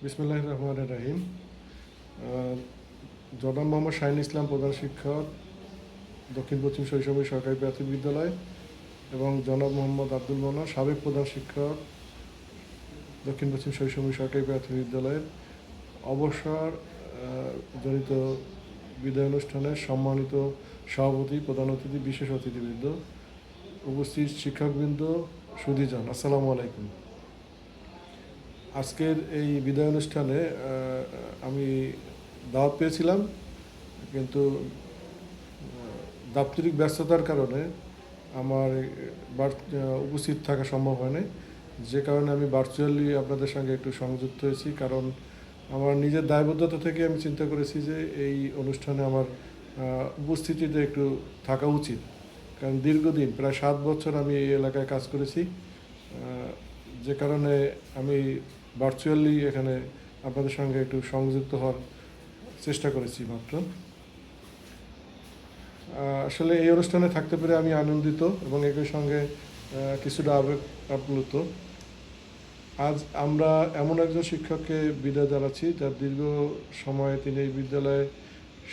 বিসমিল্লাহির রহমানির রহিম। জনাব মোহাম্মদ শাহিন ইসলাম, প্রধান শিক্ষক, দক্ষিণ পশ্চিম শৈশবী সরকারি প্রাথমিক বিদ্যালয়, এবং জনাব মোহাম্মদ আব্দুল মান্নান, সাবেক প্রধান শিক্ষক, দক্ষিণ পশ্চিম শৈশবী সরকারি প্রাথমিক বিদ্যালয়ের অবসর জনিত বিদায় অনুষ্ঠানের সম্মানিত সভাপতি, প্রধান অতিথি, বিশেষ অতিথিবৃন্দ, উপস্থিত শিক্ষকবৃন্দ, সুধীজন, আসসালামু আলাইকুম। আজকের এই বিদায় অনুষ্ঠানে আমি দাওয়াত পেয়েছিলাম, কিন্তু দাপ্তরিক ব্যস্ততার কারণে আমার উপস্থিত থাকা সম্ভব হয়নি, যে কারণে আমি ভার্চুয়ালি আপনাদের সঙ্গে একটু সংযুক্ত হয়েছি। কারণ আমার নিজের দায়বদ্ধতা থেকে আমি চিন্তা করেছি যে এই অনুষ্ঠানে আমার উপস্থিতিতে একটু থাকা উচিত। কারণ দীর্ঘদিন প্রায় 7 বছর আমি এই এলাকায় কাজ করেছি, যে কারণে আমি ভার্চুয়ালি এখানে আপনাদের সঙ্গে একটু সংযুক্ত হওয়ার চেষ্টা করেছি মাত্র। আসলে এই অনুষ্ঠানে থাকতে পেরে আমি আনন্দিত এবং একই সঙ্গে কিছুটা আবেগ আপ্লুত। আজ আমরা এমন একজন শিক্ষককে বিদায় জানাচ্ছি যার দীর্ঘ সময় তিনি এই বিদ্যালয়ের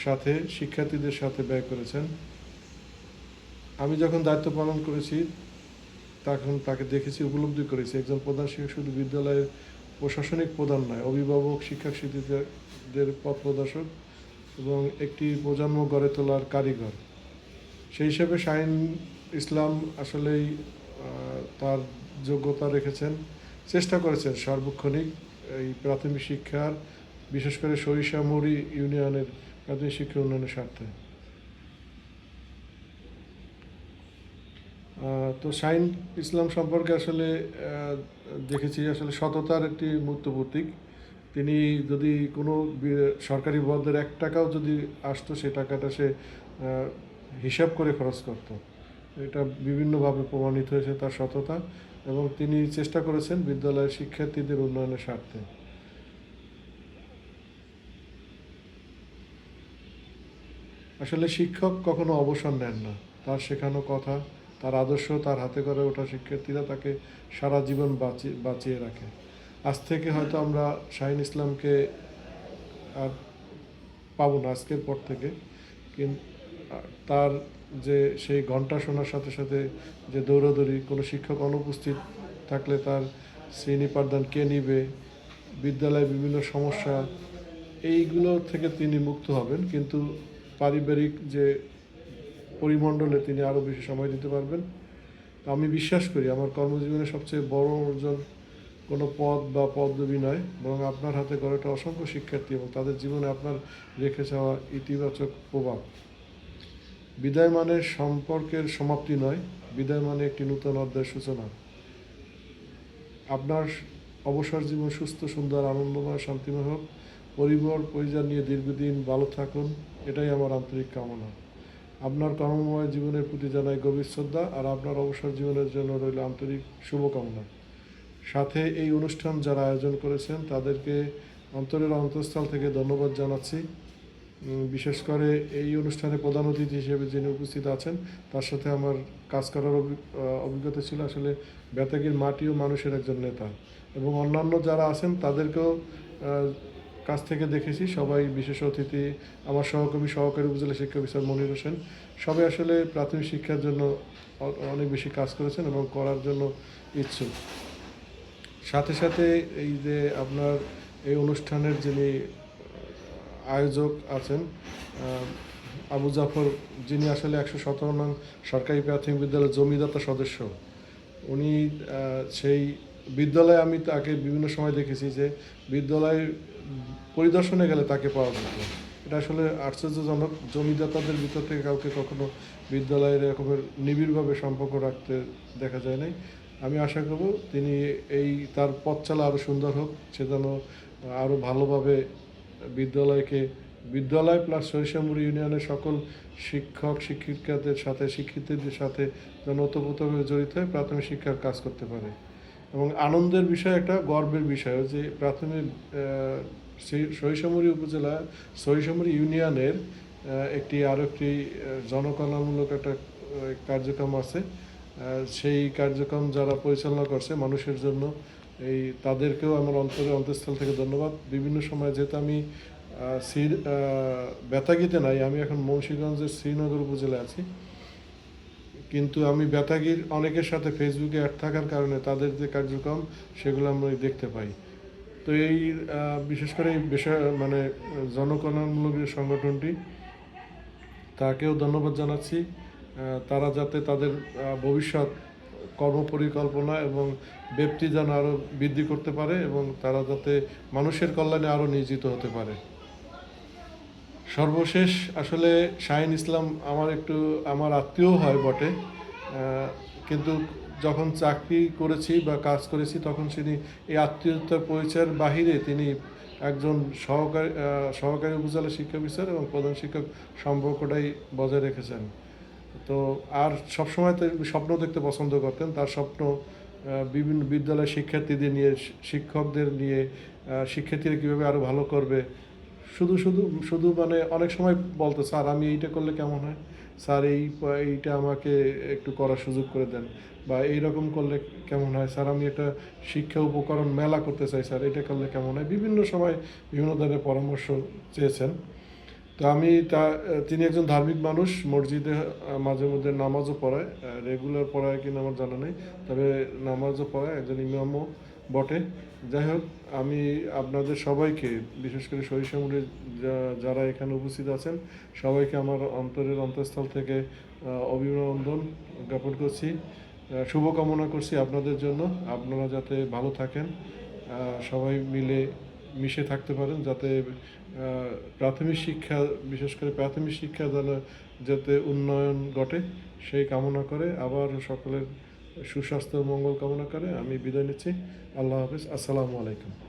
সাথে শিক্ষার্থীদের সাথে ব্যয় করেছেন। আমি যখন দায়িত্ব পালন করেছি তখন তাকে দেখেছি, উপলব্ধি করেছি একজন প্রধান শিক্ষক শুধু বিদ্যালয়ের প্রশাসনিক প্রধান নয়, অভিভাবক, শিক্ষক শিক্ষিকাদের পথ প্রদর্শক এবং একটি প্রজন্ম গড়ে তোলার কারিগর। সেই হিসেবে শাহিন ইসলাম আসলেই তার যোগ্যতা রেখেছেন, চেষ্টা করেছেন সার্বক্ষণিক এই প্রাথমিক শিক্ষার, বিশেষ করে সরিষামুড়ি ইউনিয়নের প্রাথমিক শিক্ষা উন্নয়নের স্বার্থে। তো শাহিন ইসলাম সম্পর্কে আসলে দেখেছি আসলে সততার একটি মূর্ত প্রতীক। তিনি যদি কোনো সরকারি বরাদ্দের 1 টাকাও যদি আসতো, সে টাকাটা সে হিসাব করে খরচ করত। এটা বিভিন্নভাবে প্রমাণিত হয়েছে তার সততা, এবং তিনি চেষ্টা করেছেন বিদ্যালয়ের শিক্ষার্থীদের উন্নয়নের স্বার্থে। আসলে শিক্ষক কখনো অবসর নেন না। তার শেখানো কথা, তার আদর্শ, তার হাতে করে ওঠা শিক্ষার্থীরা তাকে সারা জীবন বাঁচিয়ে রাখে। আজ থেকে হয়তো আমরা শাহিন ইসলামকে আর পাবো না, আজকের পর থেকে। কিন্তু তার যে সেই ঘন্টা শোনার সাথে সাথে যে দৌড়াদৌড়ি, কোনো শিক্ষক অনুপস্থিত থাকলে তার শ্রেণী পাঠদান কে নিবে, বিদ্যালয়ে বিভিন্ন সমস্যা, এইগুলো থেকে তিনি মুক্ত হবেন, কিন্তু পারিবারিক যে পরিমণ্ডলে তিনি আরও বেশি সময় দিতে পারবেন। আমি বিশ্বাস করি আমার কর্মজীবনের সবচেয়ে বড় অর্জন কোনো পদ বা পদবি নয়, বরং আপনার হাতে গড়ে অসংখ্য শিক্ষার্থী এবং তাদের জীবনে আপনার রেখে যাওয়া ইতিবাচক প্রভাব। বিদায় মানে সম্পর্কের সমাপ্তি নয়, বিদায় মানে একটি নূতন অধ্যায়ের সূচনা। আপনার অবসর জীবন সুস্থ, সুন্দর, আনন্দময়, শান্তিময় হোক। পরিবার পরিজন নিয়ে দীর্ঘদিন ভালো থাকুন, এটাই আমার আন্তরিক কামনা। আপনার কর্মময় জীবনের প্রতি জানাই গভীর শ্রদ্ধা, আর আপনার অবসর জীবনের জন্য রইল আন্তরিক শুভকামনা। সাথে এই অনুষ্ঠান যারা আয়োজন করেছেন তাদেরকে অন্তরের অন্তঃস্থল থেকে ধন্যবাদ জানাচ্ছি। বিশেষ করে এই অনুষ্ঠানে প্রধান অতিথি হিসেবে যিনি উপস্থিত আছেন, তার সাথে আমার কাজ করার অভিজ্ঞতা ছিল। আসলে বেতাগীর মাটি ও মানুষের একজন নেতা, এবং অন্যান্য যারা আছেন তাদেরকেও কাছ থেকে দেখেছি। সবাই বিশেষ অতিথি, আমার সহকারী উপজেলা শিক্ষা অফিসার মনির হোসেন, সবাই আসলে প্রাথমিক শিক্ষার জন্য অনেক বেশি কাজ করেছেন এবং করার জন্য ইচ্ছুক। সাথে সাথে এই যে আপনার এই অনুষ্ঠানের যিনি আয়োজক আছেন, আবু জাফর, যিনি আসলে 117 নং সরকারি প্রাথমিক বিদ্যালয়ের জমিদাতা সদস্য, উনি সেই বিদ্যালয়ে আমি তাকে বিভিন্ন সময় দেখেছি যে বিদ্যালয় পরিদর্শনে গেলে তাকে পাওয়া যেত। এটা আসলে আশ্চর্যজনক, জমিদাতাদের ভিতর থেকে কাউকে কখনো বিদ্যালয়ের এরকমের নিবিড়ভাবে সম্পর্ক রাখতে দেখা যায় নাই। আমি আশা করব তিনি তার পথ চলা আরও সুন্দর হোক, সে যেন আরও ভালোভাবে বিদ্যালয় প্লাস সরিষামুড়ি ইউনিয়নের সকল শিক্ষক শিক্ষিকাদের সাথে, শিক্ষিতদের সাথে যেন ওতপ্রোতভাবে জড়িত হয়ে প্রাথমিক শিক্ষার কাজ করতে পারে। এবং আনন্দের বিষয়, একটা গর্বের বিষয় যে প্রাথমিক সরিষামুড়ি উপজেলা, সরিষামুড়ি ইউনিয়নের আরও একটি জনকল্যাণমূলক একটা কার্যক্রম আছে। সেই কার্যক্রম যারা পরিচালনা করছে মানুষের জন্য, এই তাদেরকেও আমার অন্তঃস্থল থেকে ধন্যবাদ। বিভিন্ন সময় যেহেতু আমি বেতাগীতে নাই, আমি এখন মুন্সিগঞ্জের শ্রীনগর উপজেলায় আছি, কিন্তু আমি বেতাগীর অনেকের সাথে ফেসবুকে অ্যাড থাকার কারণে তাদের যে কার্যক্রম সেগুলো আমরা দেখতে পাই। তো এই বিশেষ করে এই বিষয় মানে জনকল্যাণমূলক যে সংগঠনটি, তাকেও ধন্যবাদ জানাচ্ছি। তারা যাতে তাদের ভবিষ্যৎ কর্মপরিকল্পনা এবং ব্যাপ্তি যেন আরও বৃদ্ধি করতে পারে এবং তারা যাতে মানুষের কল্যাণে আরও নিয়োজিত হতে পারে। সর্বশেষ আসলে শাহিন ইসলাম আমার আত্মীয় হয় বটে, কিন্তু যখন চাকরি করেছি বা কাজ করেছি তখন তিনি এই আত্মীয়তার পরিচয়ের বাহিরে তিনি একজন সহকারী উপজেলা শিক্ষা অফিসার এবং প্রধান শিক্ষক সম্পর্কটাই বজায় রেখেছেন। তো আর সবসময় তো স্বপ্ন দেখতে পছন্দ করতেন। তার স্বপ্ন বিভিন্ন বিদ্যালয়ের শিক্ষার্থীদের নিয়ে, শিক্ষকদের নিয়ে, শিক্ষার্থীরা কীভাবে আরও ভালো করবে। শুধু শুধু শুধু মানে অনেক সময় বলতো, স্যার আমি এইটা করলে কেমন হয়, স্যার এইটা আমাকে একটু করার সুযোগ করে দেন, বা এইরকম করলে কেমন হয়, স্যার আমি একটা শিক্ষা উপকরণ মেলা করতে চাই, স্যার এটা করলে কেমন হয়। বিভিন্ন সময় বিভিন্ন ধরনের পরামর্শ চেয়েছেন। তো তিনি একজন ধার্মিক মানুষ, মসজিদে মাঝে মধ্যে নামাজও পড়ায়, রেগুলার পড়ায় কিনা আমার জানা নেই, তবে নামাজও পড়ায়, একজন ইমামও বটে। যাই হোক, আমি আপনাদের সবাইকে, বিশেষ করে সরিষামুড়ির যারা এখানে উপস্থিত আছেন, সবাইকে আমার অন্তঃস্থল থেকে অভিনন্দন জ্ঞাপন করছি, শুভকামনা করছি আপনাদের জন্য। আপনারা যাতে ভালো থাকেন, সবাই মিলে মিশে থাকতে পারেন, যাতে প্রাথমিক শিক্ষা, বিশেষ করে প্রাথমিক শিক্ষা যাতে উন্নয়ন ঘটে সেই কামনা করে, আবার সকলের সুস্বাস্থ্য মঙ্গল কামনা করে আমি বিদায় নিচ্ছি। আল্লাহ হাফেজ। আসসালামু আলাইকুম।